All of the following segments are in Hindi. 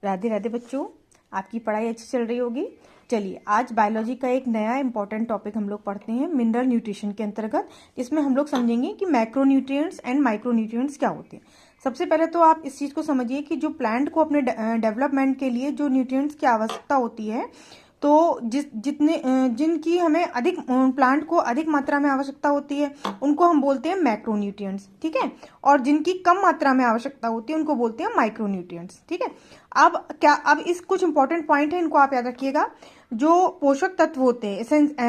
राधे राधे बच्चों, आपकी पढ़ाई अच्छी चल रही होगी। चलिए, आज बायोलॉजी का एक नया इंपॉर्टेंट टॉपिक हम लोग पढ़ते हैं मिनरल न्यूट्रिशन के अंतर्गत। इसमें हम लोग समझेंगे कि मैक्रोन्यूट्रिएंट्स एंड माइक्रोन्यूट्रिएंट्स क्या होते हैं। सबसे पहले तो आप इस चीज़ को समझिए कि जो प्लांट को अपने डेवलपमेंट के लिए जो न्यूट्रिएंट्स की आवश्यकता होती है, तो जिनकी हमें अधिक प्लांट को अधिक मात्रा में आवश्यकता होती है उनको हम बोलते हैं मैक्रोन्यूट्रिएंट्स, ठीक है। और जिनकी कम मात्रा में आवश्यकता होती है उनको बोलते हैं माइक्रोन्यूट्रिएंट्स, ठीक है। अब इस कुछ इंपॉर्टेंट पॉइंट है, इनको आप याद रखिएगा। जो पोषक तत्व होते हैं,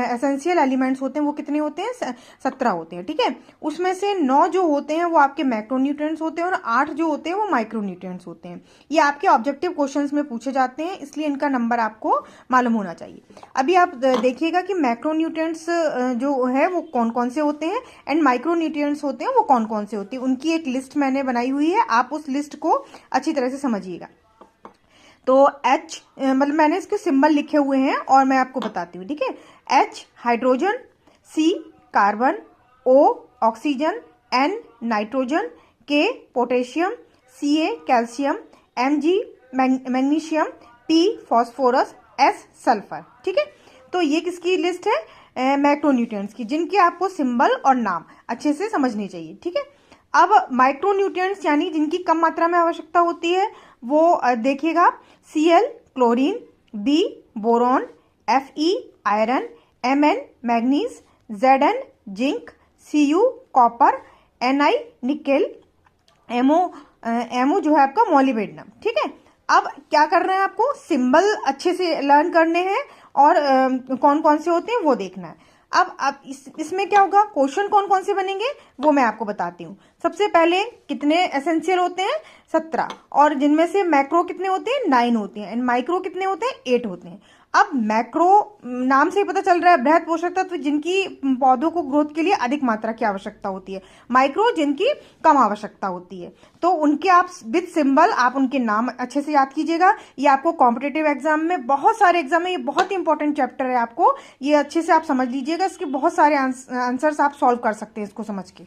एसेंशियल एलिमेंट्स होते हैं, वो कितने होते हैं? 17 होते हैं, ठीक है। उसमें से 9 जो होते हैं वो आपके मैक्रोन्यूट्रिएंट्स होते हैं और 8 जो होते हैं वो माइक्रोन्यूट्रिएंट्स होते हैं। ये आपके ऑब्जेक्टिव क्वेश्चंस में पूछे जाते हैं, इसलिए इनका नंबर आपको मालूम होना चाहिए। अभी आप देखिएगा कि मैक्रोन्यूट्रिएंट्स जो है वो कौन कौन से होते हैं एंड माइक्रोन्यूट्रिएंट्स होते हैं वो कौन कौन से होते हैं। उनकी एक लिस्ट मैंने बनाई हुई है, आप उस लिस्ट को अच्छी तरह से समझिएगा। तो H मतलब मैंने इसके सिंबल लिखे हुए हैं और मैं आपको बताती हूँ, ठीक है। H hydrogen, C carbon, O oxygen, N nitrogen, K potassium, Ca calcium, Mg magnesium, P phosphorus, S sulphur, ठीक है। तो ये किसकी लिस्ट है? मैक्रोन्यूट्रिएंट्स की, जिनके आपको सिंबल और नाम अच्छे से समझने चाहिए, ठीक है। अब माइक्रोन्यूट्रिएंट्स यानी जिनकी कम मात्रा में आवश्यकता होती है वो देखिएगा, Cl chlorine, B boron, Fe iron, Mn manganese, Zn zinc, Cu copper, Ni nickel, Mo जो है आपका मोलिब्डेनम, ठीक है। अब क्या करना है आपको? सिंबल अच्छे से लर्न करने हैं और कौन कौन से होते हैं वो देखना है। अब इसमें क्या होगा, क्वेश्चन कौन कौन से बनेंगे वो मैं आपको बताती हूँ। सबसे पहले कितने एसेंशियल होते हैं? 17। और जिनमें से मैक्रो कितने होते हैं? 9 होते हैं एंड माइक्रो कितने होते हैं? 8 होते हैं। अब मैक्रो नाम से ही पता चल रहा है बृहद पोषक तत्व जिनकी पौधों को ग्रोथ के लिए अधिक मात्रा की आवश्यकता होती है, माइक्रो जिनकी कम आवश्यकता होती है। तो उनके आप विद सिंबल आप उनके नाम अच्छे से याद कीजिएगा। ये आपको कॉम्पिटेटिव एग्जाम में, बहुत सारे एग्जाम में ये बहुत ही इंपॉर्टेंट चैप्टर है, आपको ये अच्छे से आप समझ लीजिएगा। इसके बहुत सारे आंसर्स आप सॉल्व कर सकते हैं इसको समझ के।